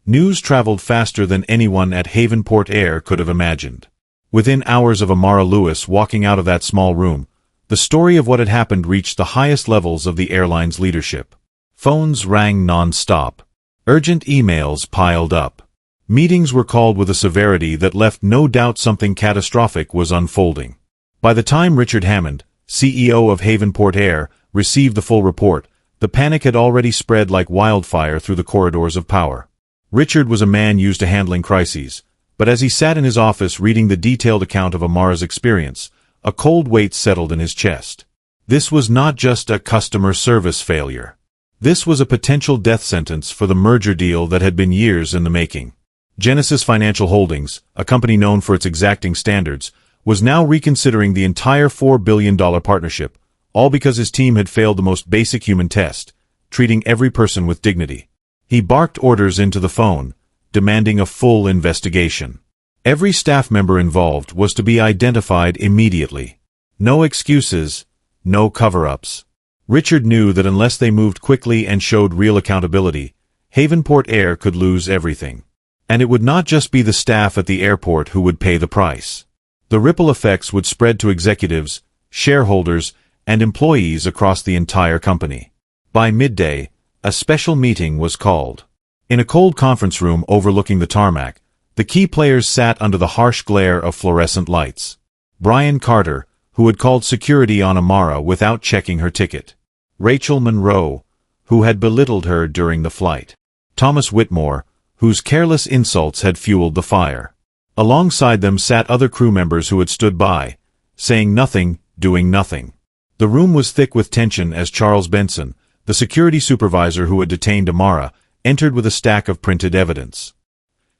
News traveled faster than anyone at Havenport Air could have imagined. Within hours of Amara Lewis walking out of that small room, the story of what had happened reached the highest levels of the airline's leadership. Phones rang non-stop. Urgent emails piled up. Meetings were called with a severity that left no doubt something catastrophic was unfolding. By the time Richard Hammond, CEO of Havenport Air, received the full report, the panic had already spread like wildfire through the corridors of power. Richard was a man used to handling crises, but as he sat in his office reading the detailed account of Amara's experience, a cold weight settled in his chest. This was not just a customer service failure. This was a potential death sentence for the merger deal that had been years in the making. Genesis Financial Holdings, a company known for its exacting standards, was now reconsidering the entire $4 billion partnership, all because his team had failed the most basic human test, treating every person with dignity. He barked orders into the phone, demanding a full investigation. Every staff member involved was to be identified immediately. No excuses, no cover-ups. Richard knew that unless they moved quickly and showed real accountability, Havenport Air could lose everything. And it would not just be the staff at the airport who would pay the price. The ripple effects would spread to executives, shareholders, and employees across the entire company. By midday, a special meeting was called. In a cold conference room overlooking the tarmac, the key players sat under the harsh glare of fluorescent lights. Brian Carter, who had called security on Amara without checking her ticket. Rachel Monroe, who had belittled her during the flight. Thomas Whitmore, whose careless insults had fueled the fire. Alongside them sat other crew members who had stood by, saying nothing, doing nothing. The room was thick with tension as Charles Benson, the security supervisor who had detained Amara, entered with a stack of printed evidence.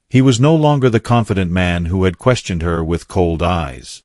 He was no longer the confident man who had questioned her with cold eyes.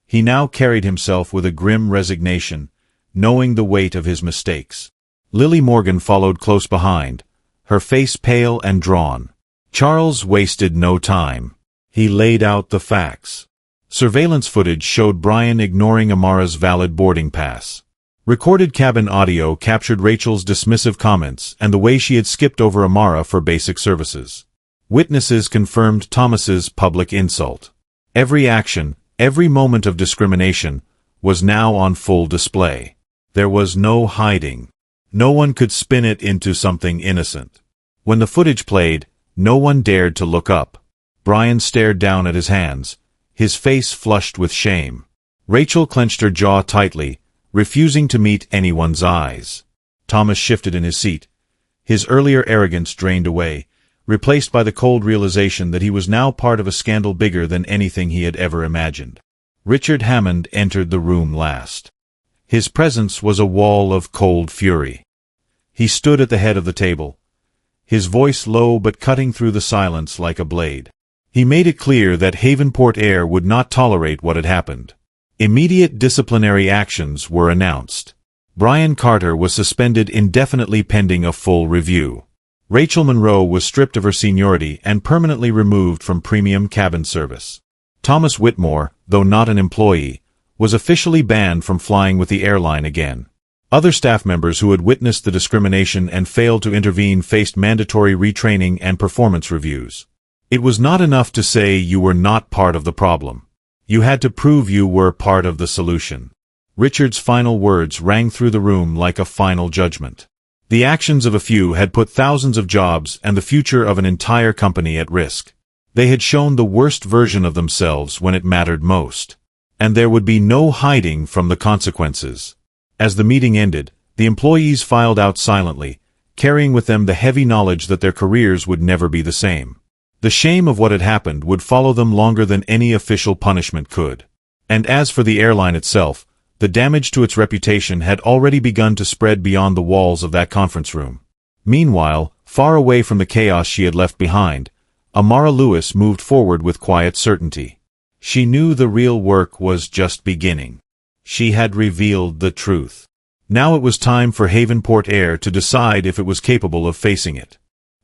He now carried himself with a grim resignation, knowing the weight of his mistakes. Lily Morgan followed close behind, her face pale and drawn. Charles wasted no time. He laid out the facts. Surveillance footage showed Brian ignoring Amara's valid boarding pass. Recorded cabin audio captured Rachel's dismissive comments and the way she had skipped over Amara for basic services. Witnesses confirmed Thomas's public insult. Every action, every moment of discrimination, was now on full display. There was no hiding. No one could spin it into something innocent. When the footage played, no one dared to look up. Brian stared down at his hands, his face flushed with shame. Rachel clenched her jaw tightly, refusing to meet anyone's eyes. Thomas shifted in his seat. His earlier arrogance drained away, replaced by the cold realization that he was now part of a scandal bigger than anything he had ever imagined. Richard Hammond entered the room last. His presence was a wall of cold fury. He stood at the head of the table, his voice low but cutting through the silence like a blade. He made it clear that Havenport Air would not tolerate what had happened. Immediate disciplinary actions were announced. Brian Carter was suspended indefinitely pending a full review. Rachel Monroe was stripped of her seniority and permanently removed from premium cabin service. Thomas Whitmore, though not an employee, was officially banned from flying with the airline again. Other staff members who had witnessed the discrimination and failed to intervene faced mandatory retraining and performance reviews. It was not enough to say you were not part of the problem. You had to prove you were part of the solution. Richard's final words rang through the room like a final judgment. The actions of a few had put thousands of jobs and the future of an entire company at risk. They had shown the worst version of themselves when it mattered most. And there would be no hiding from the consequences. As the meeting ended, the employees filed out silently, carrying with them the heavy knowledge that their careers would never be the same. The shame of what had happened would follow them longer than any official punishment could. And as for the airline itself, the damage to its reputation had already begun to spread beyond the walls of that conference room. Meanwhile, far away from the chaos she had left behind, Amara Lewis moved forward with quiet certainty. She knew the real work was just beginning. She had revealed the truth. Now it was time for Havenport Air to decide if it was capable of facing it.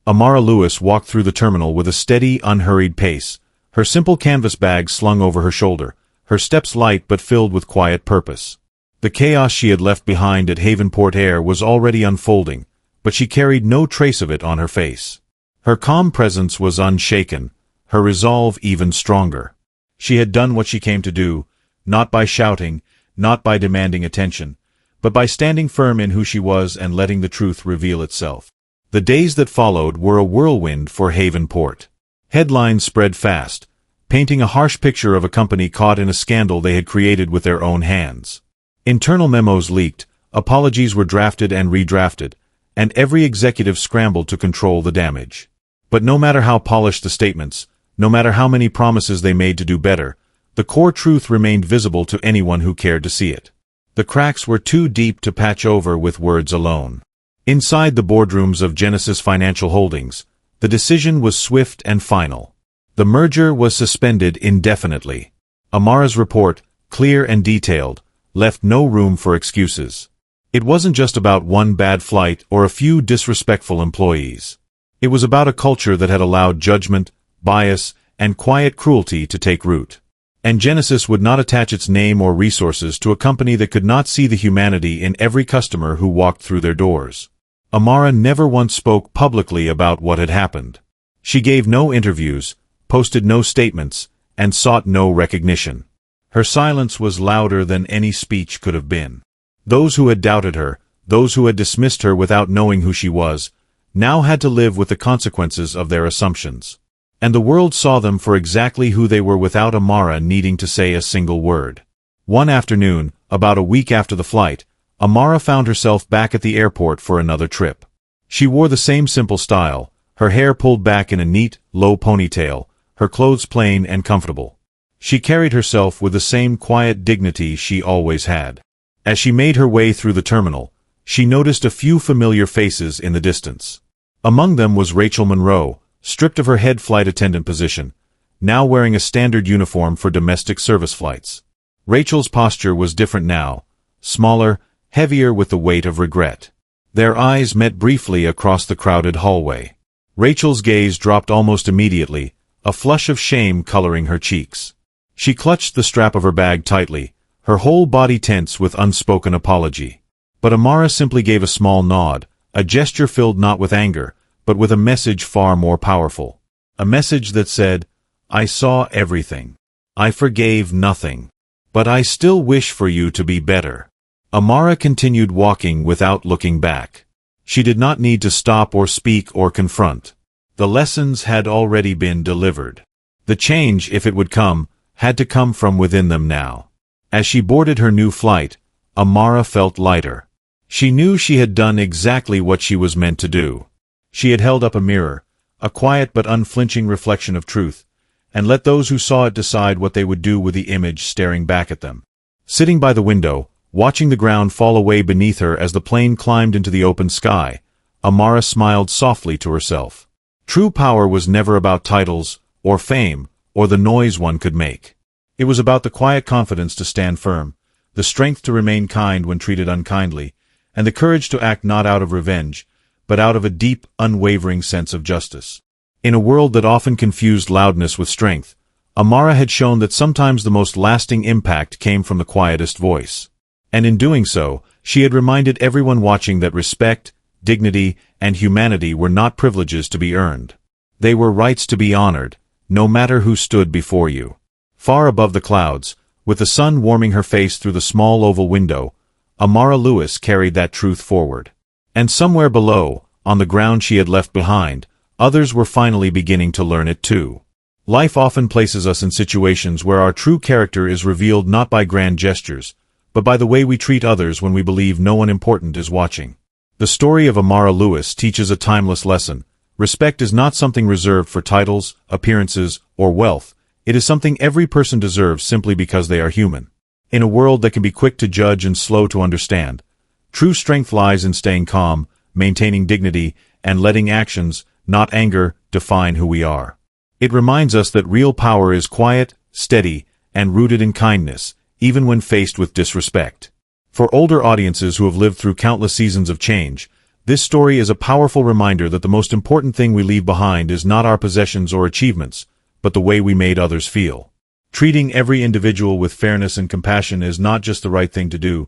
Amara Lewis walked through the terminal with a steady, unhurried pace, her simple canvas bag slung over her shoulder, her steps light but filled with quiet purpose. The chaos she had left behind at Havenport Air was already unfolding, but she carried no trace of it on her face. Her calm presence was unshaken, her resolve even stronger. She had done what she came to do, not by shouting, not by demanding attention, but by standing firm in who she was and letting the truth reveal itself. The days that followed were a whirlwind for Havenport. Headlines spread fast, painting a harsh picture of a company caught in a scandal they had created with their own hands. Internal memos leaked, apologies were drafted and redrafted, and every executive scrambled to control the damage. But no matter how polished the statements, no matter how many promises they made to do better, the core truth remained visible to anyone who cared to see it. The cracks were too deep to patch over with words alone. Inside the boardrooms of Genesis Financial Holdings, the decision was swift and final. The merger was suspended indefinitely. Amara's report, clear and detailed, left no room for excuses. It wasn't just about one bad flight or a few disrespectful employees. It was about a culture that had allowed judgment, bias, and quiet cruelty to take root. And Genesis would not attach its name or resources to a company that could not see the humanity in every customer who walked through their doors. Amara never once spoke publicly about what had happened. She gave no interviews, posted no statements, and sought no recognition. Her silence was louder than any speech could have been. Those who had doubted her, those who had dismissed her without knowing who she was, now had to live with the consequences of their assumptions. And the world saw them for exactly who they were without Amara needing to say a single word. One afternoon, about a week after the flight, Amara found herself back at the airport for another trip. She wore the same simple style, her hair pulled back in a neat, low ponytail, her clothes plain and comfortable. She carried herself with the same quiet dignity she always had. As she made her way through the terminal, she noticed a few familiar faces in the distance. Among them was Rachel Monroe, stripped of her head flight attendant position, now wearing a standard uniform for domestic service flights. Rachel's posture was different now, smaller, heavier with the weight of regret. Their eyes met briefly across the crowded hallway. Rachel's gaze dropped almost immediately, a flush of shame coloring her cheeks. She clutched the strap of her bag tightly, her whole body tense with unspoken apology. But Amara simply gave a small nod, a gesture filled not with anger, but with a message far more powerful. A message that said, "I saw everything. I forgave nothing. But I still wish for you to be better." Amara continued walking without looking back. She did not need to stop or speak or confront. The lessons had already been delivered. The change, if it would come, had to come from within them now. As she boarded her new flight, Amara felt lighter. She knew she had done exactly what she was meant to do. She had held up a mirror, a quiet but unflinching reflection of truth, and let those who saw it decide what they would do with the image staring back at them. Sitting by the window, watching the ground fall away beneath her as the plane climbed into the open sky, Amara smiled softly to herself. True power was never about titles, or fame, or the noise one could make. It was about the quiet confidence to stand firm, the strength to remain kind when treated unkindly, and the courage to act not out of revenge, but out of a deep, unwavering sense of justice. In a world that often confused loudness with strength, Amara had shown that sometimes the most lasting impact came from the quietest voice. And in doing so, she had reminded everyone watching that respect, dignity, and humanity were not privileges to be earned. They were rights to be honored, no matter who stood before you. Far above the clouds, with the sun warming her face through the small oval window, Amara Lewis carried that truth forward. And somewhere below, on the ground she had left behind, others were finally beginning to learn it too. Life often places us in situations where our true character is revealed not by grand gestures, but by the way we treat others when we believe no one important is watching. The story of Amara Lewis teaches a timeless lesson. Respect is not something reserved for titles, appearances, or wealth. It is something every person deserves simply because they are human. In a world that can be quick to judge and slow to understand, true strength lies in staying calm, maintaining dignity, and letting actions, not anger, define who we are. It reminds us that real power is quiet, steady, and rooted in kindness, even when faced with disrespect. For older audiences who have lived through countless seasons of change, this story is a powerful reminder that the most important thing we leave behind is not our possessions or achievements, but the way we made others feel. Treating every individual with fairness and compassion is not just the right thing to do.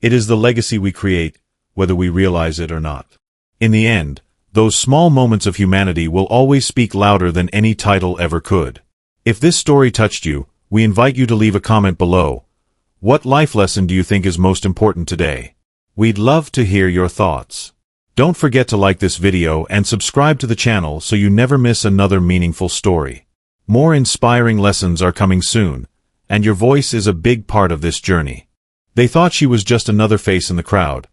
It is the legacy we create, whether we realize it or not. In the end, Those small moments of humanity will always speak louder than any title ever could. If this story touched you, we invite you to leave a comment below. What life lesson do you think is most important today? We'd love to hear your thoughts. Don't forget to like this video and subscribe to the channel so you never miss another meaningful story. More inspiring lessons are coming soon, and your voice is a big part of this journey. They thought she was just another face in the crowd,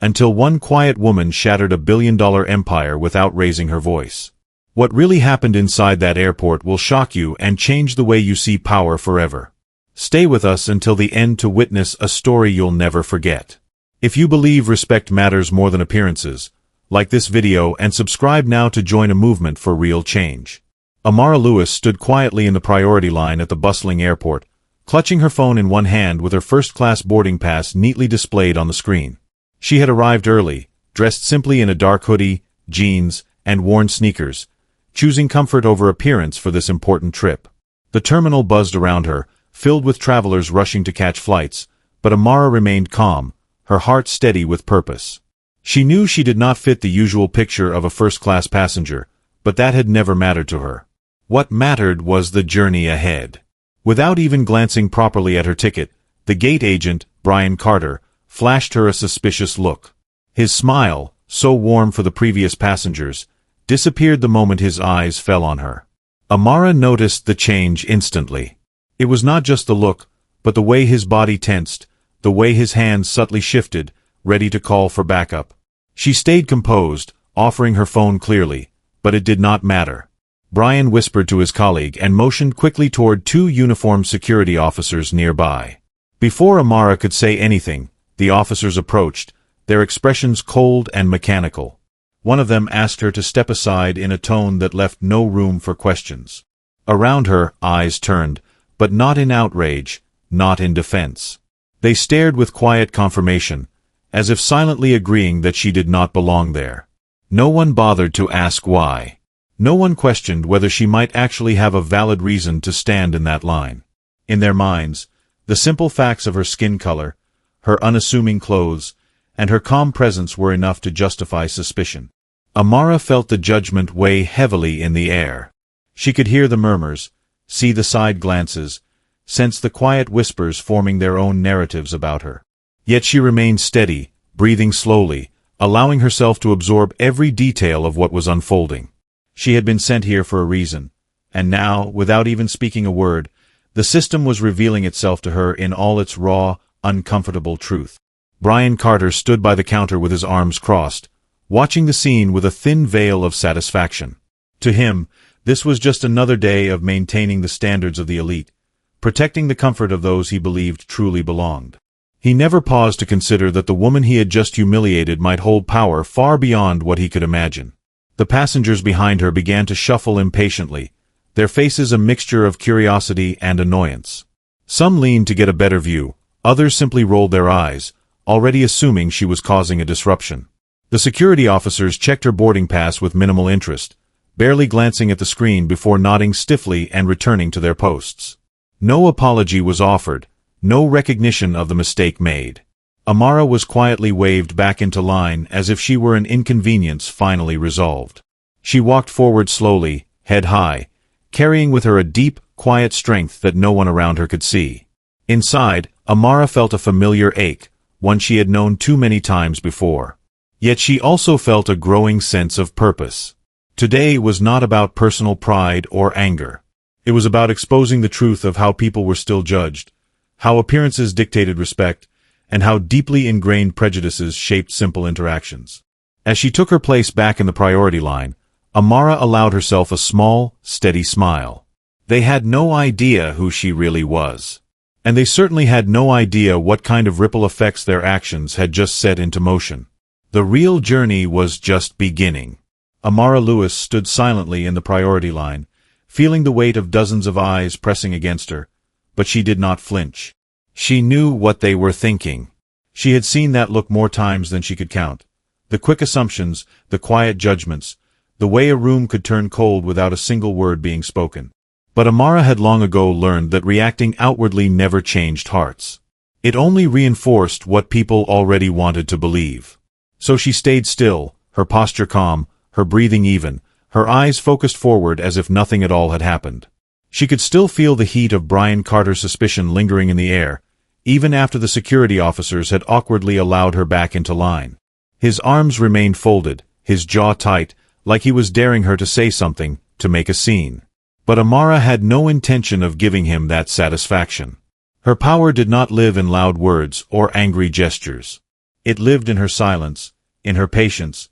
until one quiet woman shattered a billion-dollar empire without raising her voice. What really happened inside that airport will shock you and change the way you see power forever. Stay with us until the end to witness a story you'll never forget. If you believe respect matters more than appearances, like this video and subscribe now to join a movement for real change. Amara Lewis stood quietly in the priority line at the bustling airport, clutching her phone in one hand with her first-class boarding pass neatly displayed on the screen. She had arrived early, dressed simply in a dark hoodie, jeans, and worn sneakers, choosing comfort over appearance for this important trip. The terminal buzzed around her, filled with travelers rushing to catch flights, but Amara remained calm, her heart steady with purpose. She knew she did not fit the usual picture of a first-class passenger, but that had never mattered to her. What mattered was the journey ahead. Without even glancing properly at her ticket, the gate agent, Brian Carter, flashed her a suspicious look. His smile, so warm for the previous passengers, disappeared the moment his eyes fell on her. Amara noticed the change instantly. It was not just the look, but the way his body tensed, the way his hands subtly shifted, ready to call for backup. She stayed composed, offering her phone clearly, but it did not matter. Brian whispered to his colleague and motioned quickly toward two uniformed security officers nearby. Before Amara could say anything, the officers approached, their expressions cold and mechanical. One of them asked her to step aside in a tone that left no room for questions. Around her, eyes turned, but not in outrage, not in defense. They stared with quiet confirmation, as if silently agreeing that she did not belong there. No one bothered to ask why. No one questioned whether she might actually have a valid reason to stand in that line. In their minds, the simple facts of her skin color, her unassuming clothes, and her calm presence were enough to justify suspicion. Amara felt the judgment weigh heavily in the air. She could hear the murmurs, see the side glances, sense the quiet whispers forming their own narratives about her. Yet she remained steady, breathing slowly, allowing herself to absorb every detail of what was unfolding. She had been sent here for a reason, and now, without even speaking a word, the system was revealing itself to her in all its raw, uncomfortable truth. Brian Carter stood by the counter with his arms crossed, watching the scene with a thin veil of satisfaction. To him, this was just another day of maintaining the standards of the elite, protecting the comfort of those he believed truly belonged. He never paused to consider that the woman he had just humiliated might hold power far beyond what he could imagine. The passengers behind her began to shuffle impatiently, their faces a mixture of curiosity and annoyance. Some leaned to get a better view, others simply rolled their eyes, already assuming she was causing a disruption. The security officers checked her boarding pass with minimal interest, barely glancing at the screen before nodding stiffly and returning to their posts. No apology was offered, no recognition of the mistake made. Amara was quietly waved back into line as if she were an inconvenience finally resolved. She walked forward slowly, head high, carrying with her a deep, quiet strength that no one around her could see. Inside, Amara felt a familiar ache, one she had known too many times before. Yet she also felt a growing sense of purpose. Today was not about personal pride or anger. It was about exposing the truth of how people were still judged, how appearances dictated respect, and how deeply ingrained prejudices shaped simple interactions. As she took her place back in the priority line, Amara allowed herself a small, steady smile. They had no idea who she really was. And they certainly had no idea what kind of ripple effects their actions had just set into motion. The real journey was just beginning. Amara Lewis stood silently in the priority line, feeling the weight of dozens of eyes pressing against her, but she did not flinch. She knew what they were thinking. She had seen that look more times than she could count. The quick assumptions, the quiet judgments, the way a room could turn cold without a single word being spoken. But Amara had long ago learned that reacting outwardly never changed hearts. It only reinforced what people already wanted to believe. So she stayed still, her posture calm, her breathing even, her eyes focused forward as if nothing at all had happened. She could still feel the heat of Brian Carter's suspicion lingering in the air, even after the security officers had awkwardly allowed her back into line. His arms remained folded, his jaw tight, like he was daring her to say something, to make a scene. But Amara had no intention of giving him that satisfaction. Her power did not live in loud words or angry gestures. It lived in her silence, in her patience,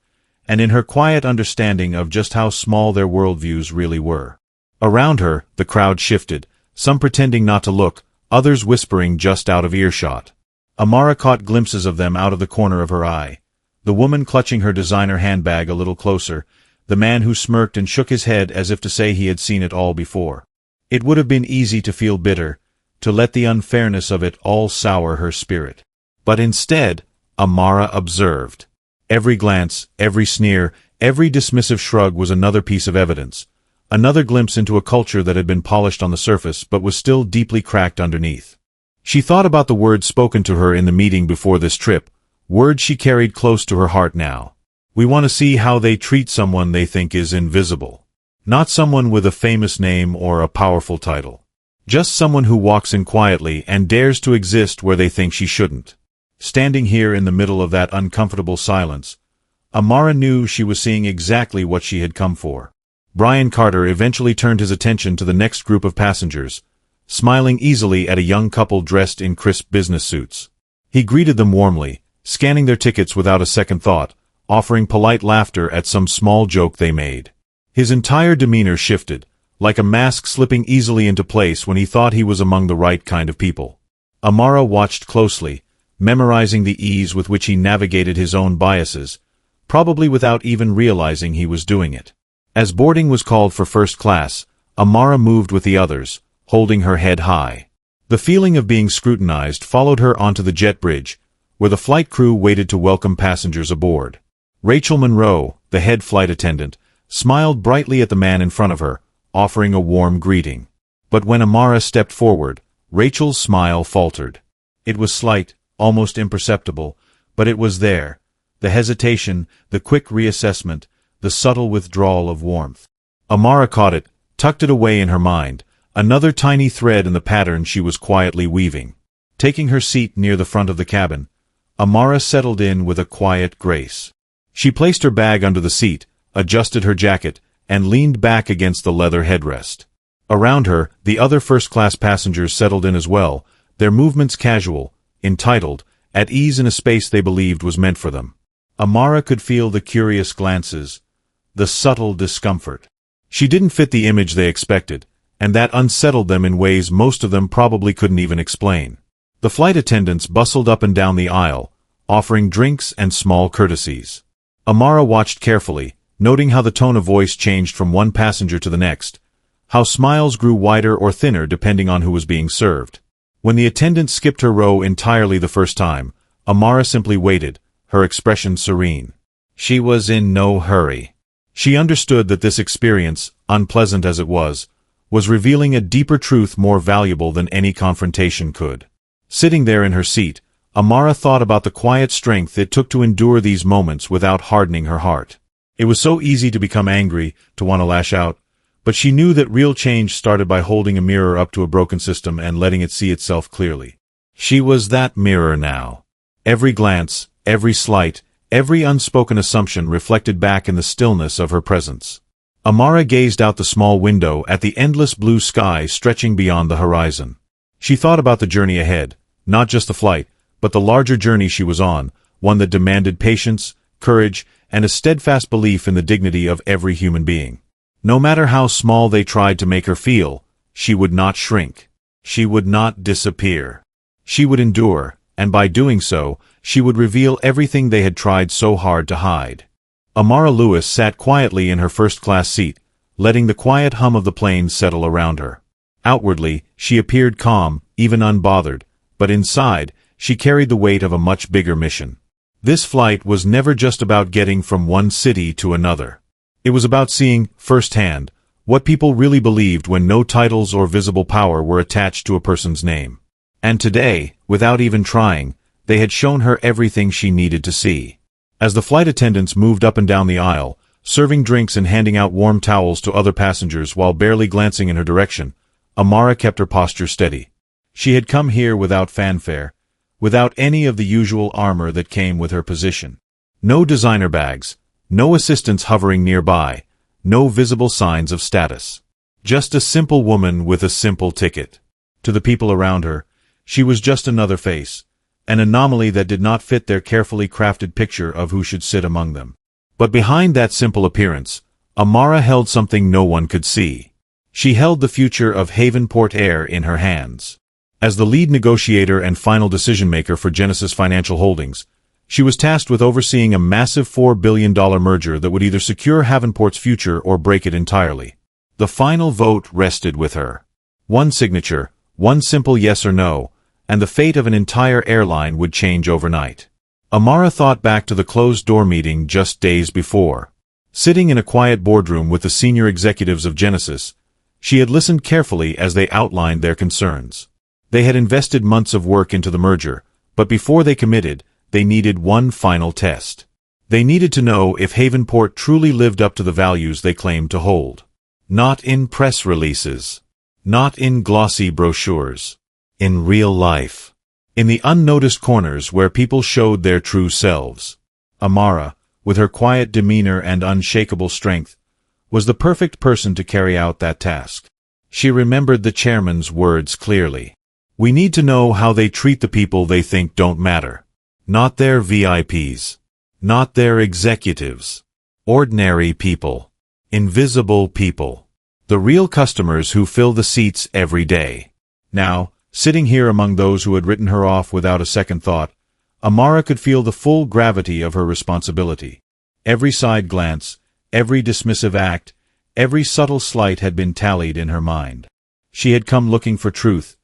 and in her quiet understanding of just how small their worldviews really were. Around her, the crowd shifted, some pretending not to look, others whispering just out of earshot. Amara caught glimpses of them out of the corner of her eye. The woman clutching her designer handbag a little closer, the man who smirked and shook his head as if to say he had seen it all before. It would have been easy to feel bitter, to let the unfairness of it all sour her spirit. But instead, Amara observed. Every glance, every sneer, every dismissive shrug was another piece of evidence, another glimpse into a culture that had been polished on the surface but was still deeply cracked underneath. She thought about the words spoken to her in the meeting before this trip, words she carried close to her heart now. We want to see how they treat someone they think is invisible. Not someone with a famous name or a powerful title. Just someone who walks in quietly and dares to exist where they think she shouldn't. Standing here in the middle of that uncomfortable silence, Amara knew she was seeing exactly what she had come for. Brian Carter eventually turned his attention to the next group of passengers, smiling easily at a young couple dressed in crisp business suits. He greeted them warmly, scanning their tickets without a second thought, offering polite laughter at some small joke they made. His entire demeanor shifted, like a mask slipping easily into place when he thought he was among the right kind of people. Amara watched closely, memorizing the ease with which he navigated his own biases, probably without even realizing he was doing it. As boarding was called for first class, Amara moved with the others, holding her head high. The feeling of being scrutinized followed her onto the jet bridge, where the flight crew waited to welcome passengers aboard. Rachel Monroe, the head flight attendant, smiled brightly at the man in front of her, offering a warm greeting. But when Amara stepped forward, Rachel's smile faltered. It was slight, almost imperceptible, but it was there. The hesitation, the quick reassessment, the subtle withdrawal of warmth. Amara caught it, tucked it away in her mind, another tiny thread in the pattern she was quietly weaving. Taking her seat near the front of the cabin, Amara settled in with a quiet grace. She placed her bag under the seat, adjusted her jacket, and leaned back against the leather headrest. Around her, the other first-class passengers settled in as well, their movements casual, entitled, at ease in a space they believed was meant for them. Amara could feel the curious glances, the subtle discomfort. She didn't fit the image they expected, and that unsettled them in ways most of them probably couldn't even explain. The flight attendants bustled up and down the aisle, offering drinks and small courtesies. Amara watched carefully, noting how the tone of voice changed from one passenger to the next, how smiles grew wider or thinner depending on who was being served. When the attendant skipped her row entirely the first time, Amara simply waited, her expression serene. She was in no hurry. She understood that this experience, unpleasant as it was revealing a deeper truth more valuable than any confrontation could. Sitting there in her seat, Amara thought about the quiet strength it took to endure these moments without hardening her heart. It was so easy to become angry, to want to lash out, but she knew that real change started by holding a mirror up to a broken system and letting it see itself clearly. She was that mirror now. Every glance, every slight, every unspoken assumption reflected back in the stillness of her presence. Amara gazed out the small window at the endless blue sky stretching beyond the horizon. She thought about the journey ahead, not just the flight, but the larger journey she was on, one that demanded patience, courage, and a steadfast belief in the dignity of every human being. No matter how small they tried to make her feel, she would not shrink. She would not disappear. She would endure, and by doing so, she would reveal everything they had tried so hard to hide. Amara Lewis sat quietly in her first-class seat, letting the quiet hum of the plane settle around her. Outwardly, she appeared calm, even unbothered, but inside, she carried the weight of a much bigger mission. This flight was never just about getting from one city to another. It was about seeing, firsthand, what people really believed when no titles or visible power were attached to a person's name. And today, without even trying, they had shown her everything she needed to see. As the flight attendants moved up and down the aisle, serving drinks and handing out warm towels to other passengers while barely glancing in her direction, Amara kept her posture steady. She had come here without fanfare, without any of the usual armor that came with her position. No designer bags, no assistants hovering nearby, no visible signs of status. Just a simple woman with a simple ticket. To the people around her, she was just another face, an anomaly that did not fit their carefully crafted picture of who should sit among them. But behind that simple appearance, Amara held something no one could see. She held the future of Havenport Air in her hands. As the lead negotiator and final decision-maker for Genesis Financial Holdings, she was tasked with overseeing a massive $4 billion merger that would either secure Havenport's future or break it entirely. The final vote rested with her. One signature, one simple yes or no, and the fate of an entire airline would change overnight. Amara thought back to the closed-door meeting just days before. Sitting in a quiet boardroom with the senior executives of Genesis, she had listened carefully as they outlined their concerns. They had invested months of work into the merger, but before they committed, they needed one final test. They needed to know if Havenport truly lived up to the values they claimed to hold. Not in press releases. Not in glossy brochures. In real life. In the unnoticed corners where people showed their true selves. Amara, with her quiet demeanor and unshakable strength, was the perfect person to carry out that task. She remembered the chairman's words clearly. We need to know how they treat the people they think don't matter. Not their VIPs. Not their executives. Ordinary people. Invisible people. The real customers who fill the seats every day. Now, sitting here among those who had written her off without a second thought, Amara could feel the full gravity of her responsibility. Every side glance, every dismissive act, every subtle slight had been tallied in her mind. She had come looking for truth,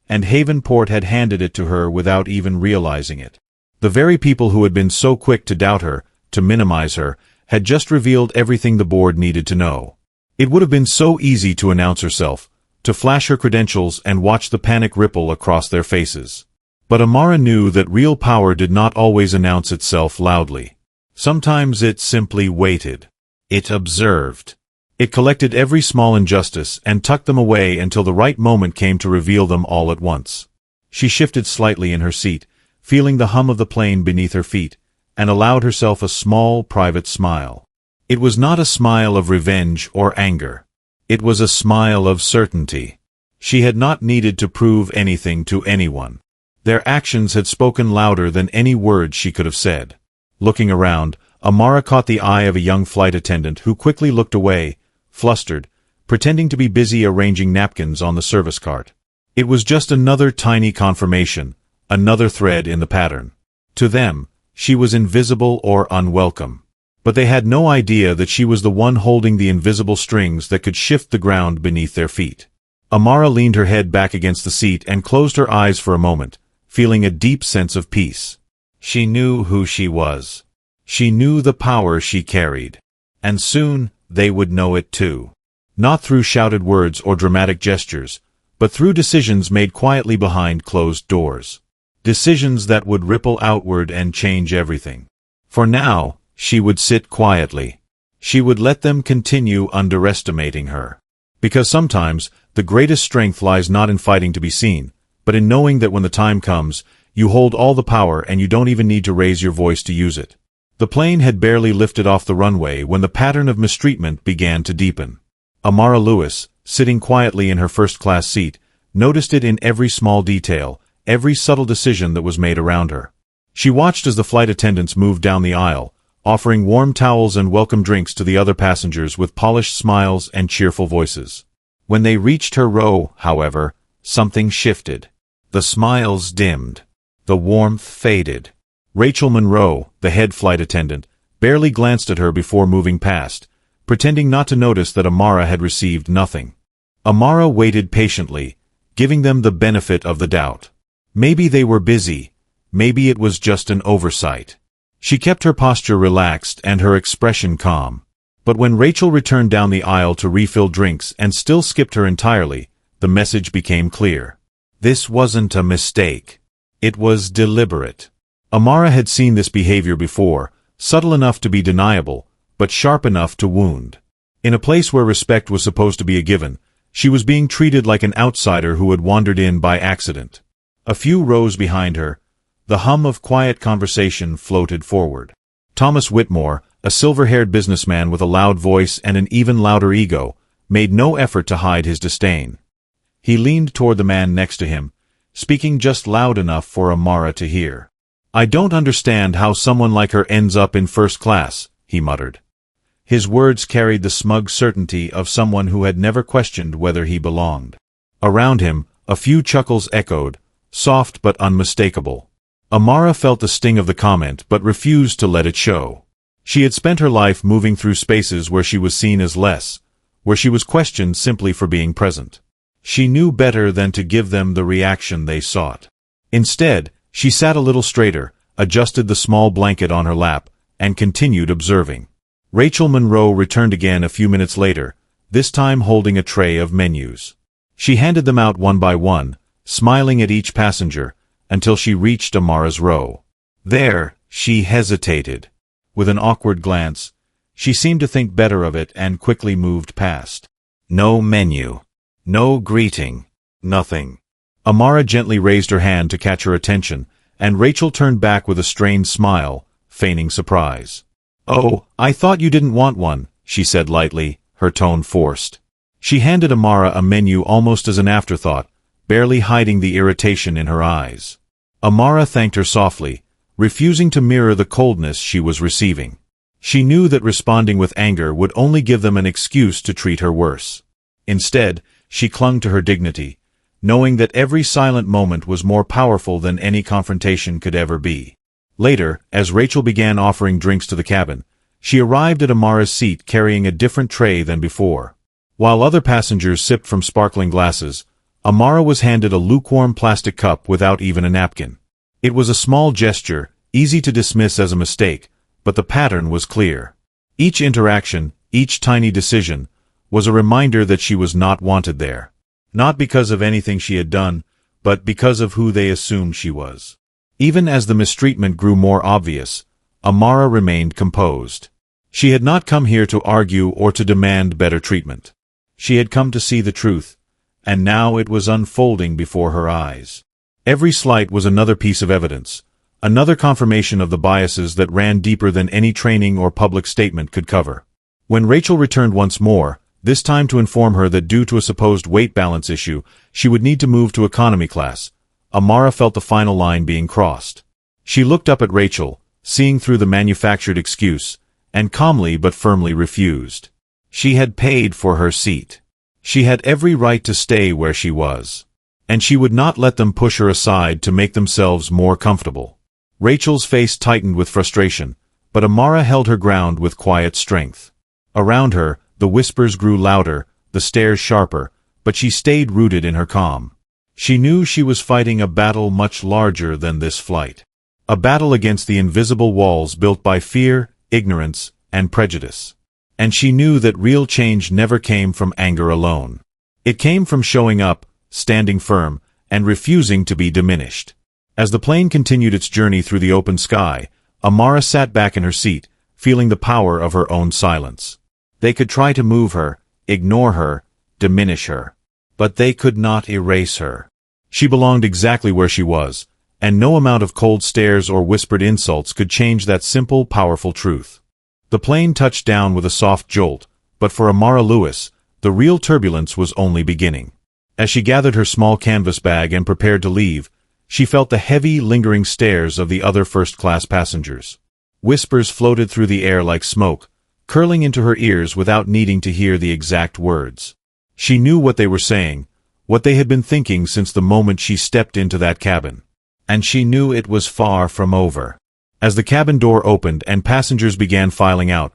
and Havenport had handed it to her without even realizing it. The very people who had been so quick to doubt her, to minimize her, had just revealed everything the board needed to know. It would have been so easy to announce herself, to flash her credentials and watch the panic ripple across their faces. But Amara knew that real power did not always announce itself loudly. Sometimes it simply waited. It observed. It collected every small injustice and tucked them away until the right moment came to reveal them all at once. She shifted slightly in her seat, feeling the hum of the plane beneath her feet, and allowed herself a small, private smile. It was not a smile of revenge or anger. It was a smile of certainty. She had not needed to prove anything to anyone. Their actions had spoken louder than any words she could have said. Looking around, Amara caught the eye of a young flight attendant who quickly looked away, flustered, pretending to be busy arranging napkins on the service cart. It was just another tiny confirmation, another thread in the pattern. To them, she was invisible or unwelcome. But they had no idea that she was the one holding the invisible strings that could shift the ground beneath their feet. Amara leaned her head back against the seat and closed her eyes for a moment, feeling a deep sense of peace. She knew who she was. She knew the power she carried. And soon, they would know it too. Not through shouted words or dramatic gestures, but through decisions made quietly behind closed doors. Decisions that would ripple outward and change everything. For now, she would sit quietly. She would let them continue underestimating her. Because sometimes, the greatest strength lies not in fighting to be seen, but in knowing that when the time comes, you hold all the power and you don't even need to raise your voice to use it. The plane had barely lifted off the runway when the pattern of mistreatment began to deepen. Amara Lewis, sitting quietly in her first-class seat, noticed it in every small detail, every subtle decision that was made around her. She watched as the flight attendants moved down the aisle, offering warm towels and welcome drinks to the other passengers with polished smiles and cheerful voices. When they reached her row, however, something shifted. The smiles dimmed. The warmth faded. Rachel Monroe, the head flight attendant, barely glanced at her before moving past, pretending not to notice that Amara had received nothing. Amara waited patiently, giving them the benefit of the doubt. Maybe they were busy. Maybe it was just an oversight. She kept her posture relaxed and her expression calm. But when Rachel returned down the aisle to refill drinks and still skipped her entirely, the message became clear. This wasn't a mistake. It was deliberate. Amara had seen this behavior before, subtle enough to be deniable, but sharp enough to wound. In a place where respect was supposed to be a given, she was being treated like an outsider who had wandered in by accident. A few rows behind her, the hum of quiet conversation floated forward. Thomas Whitmore, a silver-haired businessman with a loud voice and an even louder ego, made no effort to hide his disdain. He leaned toward the man next to him, speaking just loud enough for Amara to hear. "I don't understand how someone like her ends up in first class," he muttered. His words carried the smug certainty of someone who had never questioned whether he belonged. Around him, a few chuckles echoed, soft but unmistakable. Amara felt the sting of the comment but refused to let it show. She had spent her life moving through spaces where she was seen as less, where she was questioned simply for being present. She knew better than to give them the reaction they sought. Instead, she sat a little straighter, adjusted the small blanket on her lap, and continued observing. Rachel Monroe returned again a few minutes later, this time holding a tray of menus. She handed them out one by one, smiling at each passenger, until she reached Amara's row. There, she hesitated. With an awkward glance, she seemed to think better of it and quickly moved past. No menu. No greeting. Nothing. Amara gently raised her hand to catch her attention, and Rachel turned back with a strained smile, feigning surprise. "Oh, I thought you didn't want one," she said lightly, her tone forced. She handed Amara a menu almost as an afterthought, barely hiding the irritation in her eyes. Amara thanked her softly, refusing to mirror the coldness she was receiving. She knew that responding with anger would only give them an excuse to treat her worse. Instead, she clung to her dignity, knowing that every silent moment was more powerful than any confrontation could ever be. Later, as Rachel began offering drinks to the cabin, she arrived at Amara's seat carrying a different tray than before. While other passengers sipped from sparkling glasses, Amara was handed a lukewarm plastic cup without even a napkin. It was a small gesture, easy to dismiss as a mistake, but the pattern was clear. Each interaction, each tiny decision, was a reminder that she was not wanted there. Not because of anything she had done, but because of who they assumed she was. Even as the mistreatment grew more obvious, Amara remained composed. She had not come here to argue or to demand better treatment. She had come to see the truth, and now it was unfolding before her eyes. Every slight was another piece of evidence, another confirmation of the biases that ran deeper than any training or public statement could cover. When Rachel returned once more, this time to inform her that due to a supposed weight balance issue, she would need to move to economy class, Amara felt the final line being crossed. She looked up at Rachel, seeing through the manufactured excuse, and calmly but firmly refused. She had paid for her seat. She had every right to stay where she was. And she would not let them push her aside to make themselves more comfortable. Rachel's face tightened with frustration, but Amara held her ground with quiet strength. Around her, the whispers grew louder, the stares sharper, but she stayed rooted in her calm. She knew she was fighting a battle much larger than this flight. A battle against the invisible walls built by fear, ignorance, and prejudice. And she knew that real change never came from anger alone. It came from showing up, standing firm, and refusing to be diminished. As the plane continued its journey through the open sky, Amara sat back in her seat, feeling the power of her own silence. They could try to move her, ignore her, diminish her. But they could not erase her. She belonged exactly where she was, and no amount of cold stares or whispered insults could change that simple, powerful truth. The plane touched down with a soft jolt, but for Amara Lewis, the real turbulence was only beginning. As she gathered her small canvas bag and prepared to leave, she felt the heavy, lingering stares of the other first-class passengers. Whispers floated through the air like smoke, curling into her ears without needing to hear the exact words. She knew what they were saying, what they had been thinking since the moment she stepped into that cabin. And she knew it was far from over. As the cabin door opened and passengers began filing out,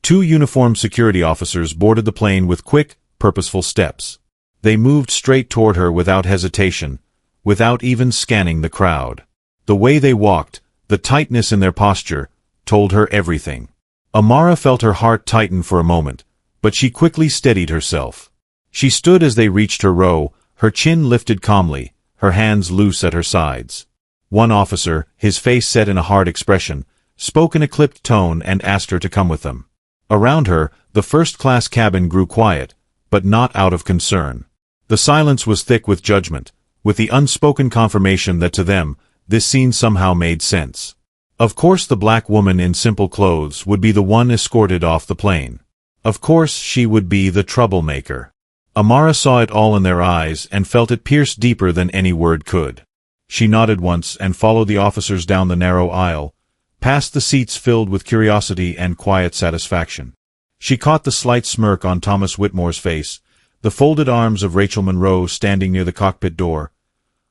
2 uniformed security officers boarded the plane with quick, purposeful steps. They moved straight toward her without hesitation, without even scanning the crowd. The way they walked, the tightness in their posture, told her everything. Amara felt her heart tighten for a moment, but she quickly steadied herself. She stood as they reached her row, her chin lifted calmly, her hands loose at her sides. One officer, his face set in a hard expression, spoke in a clipped tone and asked her to come with them. Around her, the first-class cabin grew quiet, but not out of concern. The silence was thick with judgment, with the unspoken confirmation that to them, this scene somehow made sense. Of course the black woman in simple clothes would be the one escorted off the plane. Of course she would be the troublemaker. Amara saw it all in their eyes and felt it pierce deeper than any word could. She nodded once and followed the officers down the narrow aisle, past the seats filled with curiosity and quiet satisfaction. She caught the slight smirk on Thomas Whitmore's face, the folded arms of Rachel Monroe standing near the cockpit door,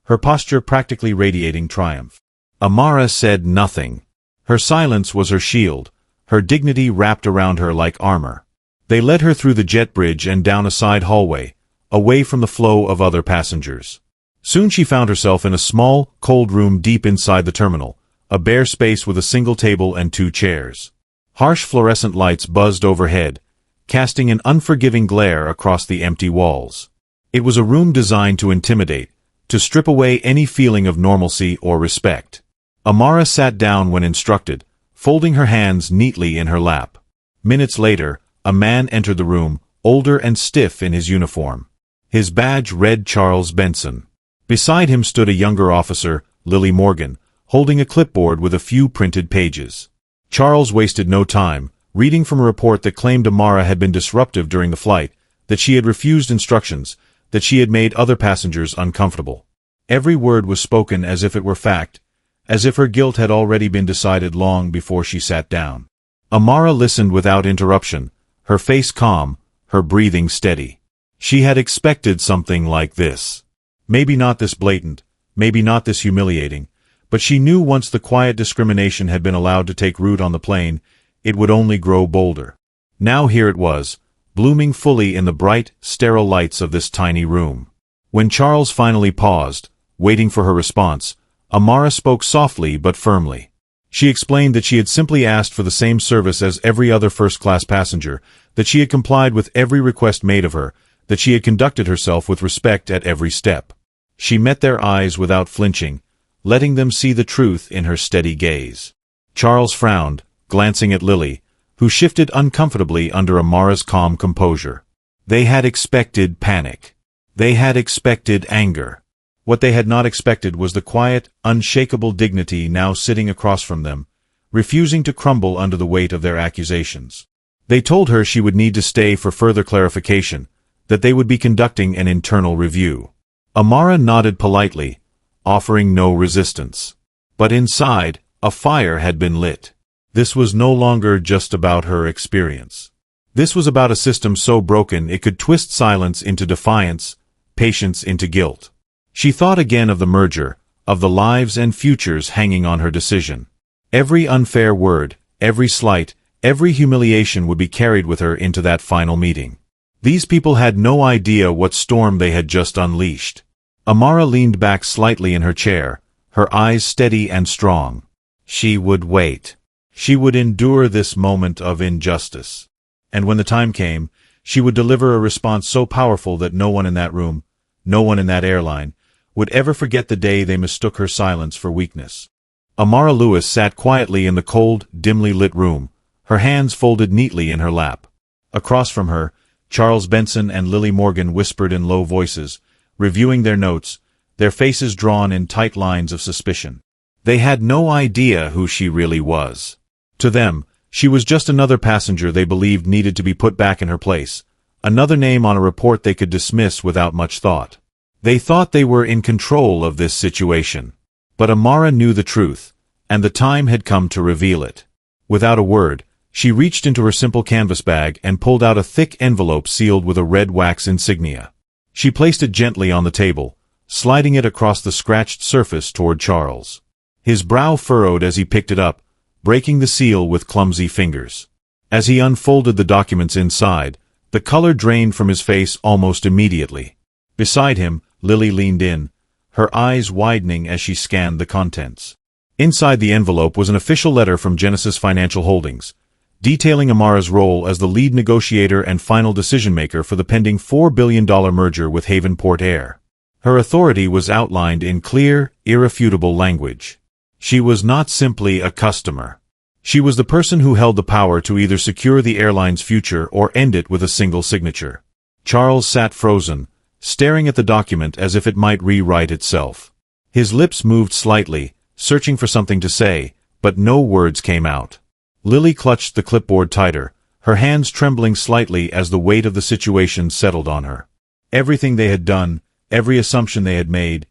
her posture practically radiating triumph. Amara said nothing. Her silence was her shield, her dignity wrapped around her like armor. They led her through the jet bridge and down a side hallway, away from the flow of other passengers. Soon she found herself in a small, cold room deep inside the terminal, a bare space with a single table and 2 chairs. Harsh fluorescent lights buzzed overhead, casting an unforgiving glare across the empty walls. It was a room designed to intimidate, to strip away any feeling of normalcy or respect. Amara sat down when instructed, folding her hands neatly in her lap. Minutes later, a man entered the room, older and stiff in his uniform. His badge read Charles Benson. Beside him stood a younger officer, Lily Morgan, holding a clipboard with a few printed pages. Charles wasted no time, reading from a report that claimed Amara had been disruptive during the flight, that she had refused instructions, that she had made other passengers uncomfortable. Every word was spoken as if it were fact, as if her guilt had already been decided long before she sat down. Amara listened without interruption, her face calm, her breathing steady. She had expected something like this. Maybe not this blatant, maybe not this humiliating, but she knew once the quiet discrimination had been allowed to take root on the plane, it would only grow bolder. Now here it was, blooming fully in the bright, sterile lights of this tiny room. When Charles finally paused, waiting for her response, Amara spoke softly but firmly. She explained that she had simply asked for the same service as every other first-class passenger, that she had complied with every request made of her, that she had conducted herself with respect at every step. She met their eyes without flinching, letting them see the truth in her steady gaze. Charles frowned, glancing at Lily, who shifted uncomfortably under Amara's calm composure. They had expected panic. They had expected anger. What they had not expected was the quiet, unshakable dignity now sitting across from them, refusing to crumble under the weight of their accusations. They told her she would need to stay for further clarification, that they would be conducting an internal review. Amara nodded politely, offering no resistance. But inside, a fire had been lit. This was no longer just about her experience. This was about a system so broken it could twist silence into defiance, patience into guilt. She thought again of the merger, of the lives and futures hanging on her decision. Every unfair word, every slight, every humiliation would be carried with her into that final meeting. These people had no idea what storm they had just unleashed. Amara leaned back slightly in her chair, her eyes steady and strong. She would wait. She would endure this moment of injustice. And when the time came, she would deliver a response so powerful that no one in that room, no one in that airline, would ever forget the day they mistook her silence for weakness. Amara Lewis sat quietly in the cold, dimly lit room, her hands folded neatly in her lap. Across from her, Charles Benson and Lily Morgan whispered in low voices, reviewing their notes, their faces drawn in tight lines of suspicion. They had no idea who she really was. To them, she was just another passenger they believed needed to be put back in her place, another name on a report they could dismiss without much thought. They thought they were in control of this situation. But Amara knew the truth, and the time had come to reveal it. Without a word, she reached into her simple canvas bag and pulled out a thick envelope sealed with a red wax insignia. She placed it gently on the table, sliding it across the scratched surface toward Charles. His brow furrowed as he picked it up, breaking the seal with clumsy fingers. As he unfolded the documents inside, the color drained from his face almost immediately. Beside him, Lily leaned in, her eyes widening as she scanned the contents. Inside the envelope was an official letter from Genesis Financial Holdings, detailing Amara's role as the lead negotiator and final decision-maker for the pending $4 billion merger with Havenport Air. Her authority was outlined in clear, irrefutable language. She was not simply a customer. She was the person who held the power to either secure the airline's future or end it with a single signature. Charles sat frozen, staring at the document as if it might rewrite itself. His lips moved slightly, searching for something to say, but no words came out. Lily clutched the clipboard tighter, her hands trembling slightly as the weight of the situation settled on her. Everything they had done, every assumption they had made,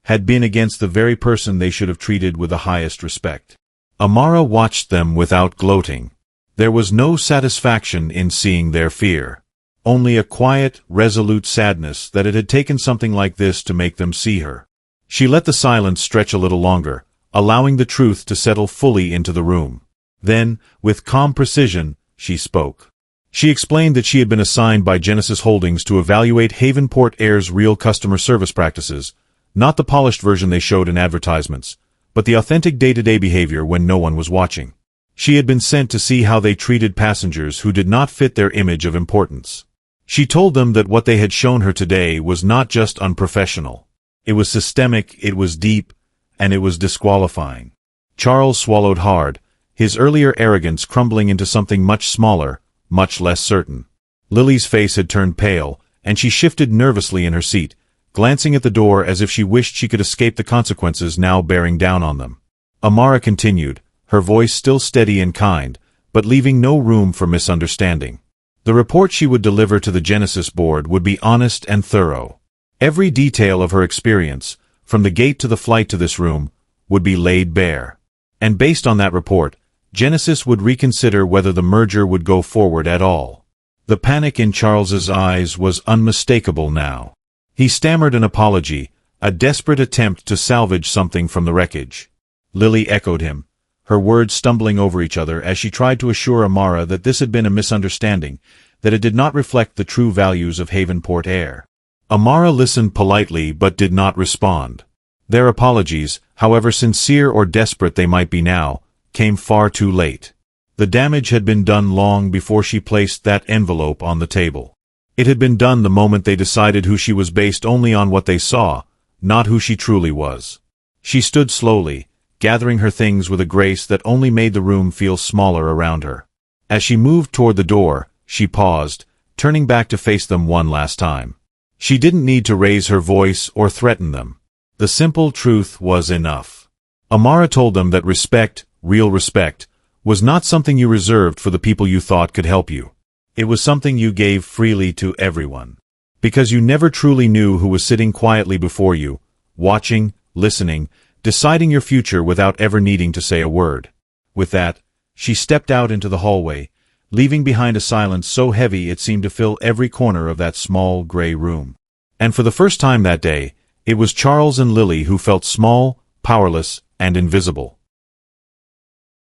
had been against the very person they should have treated with the highest respect. Amara watched them without gloating. There was no satisfaction in seeing their fear. Only a quiet, resolute sadness that it had taken something like this to make them see her. She let the silence stretch a little longer, allowing the truth to settle fully into the room. Then, with calm precision, she spoke. She explained that she had been assigned by Genesis Holdings to evaluate Havenport Air's real customer service practices, not the polished version they showed in advertisements, but the authentic day-to-day behavior when no one was watching. She had been sent to see how they treated passengers who did not fit their image of importance. She told them that what they had shown her today was not just unprofessional. It was systemic, it was deep, and it was disqualifying. Charles swallowed hard, his earlier arrogance crumbling into something much smaller, much less certain. Lily's face had turned pale, and she shifted nervously in her seat, glancing at the door as if she wished she could escape the consequences now bearing down on them. Amara continued, her voice still steady and kind, but leaving no room for misunderstanding. The report she would deliver to the Genesis board would be honest and thorough. Every detail of her experience, from the gate to the flight to this room, would be laid bare. And based on that report, Genesis would reconsider whether the merger would go forward at all. The panic in Charles's eyes was unmistakable now. He stammered an apology, a desperate attempt to salvage something from the wreckage. Lily echoed him, her words stumbling over each other as she tried to assure Amara that this had been a misunderstanding, that it did not reflect the true values of Havenport Air. Amara listened politely but did not respond. Their apologies, however sincere or desperate they might be now, came far too late. The damage had been done long before she placed that envelope on the table. It had been done the moment they decided who she was based only on what they saw, not who she truly was. She stood slowly, gathering her things with a grace that only made the room feel smaller around her. As she moved toward the door, she paused, turning back to face them one last time. She didn't need to raise her voice or threaten them. The simple truth was enough. Amara told them that respect, real respect, was not something you reserved for the people you thought could help you. It was something you gave freely to everyone. Because you never truly knew who was sitting quietly before you, watching, listening, deciding your future without ever needing to say a word. With that, she stepped out into the hallway, leaving behind a silence so heavy it seemed to fill every corner of that small, gray room. And for the first time that day, it was Charles and Lily who felt small, powerless, and invisible.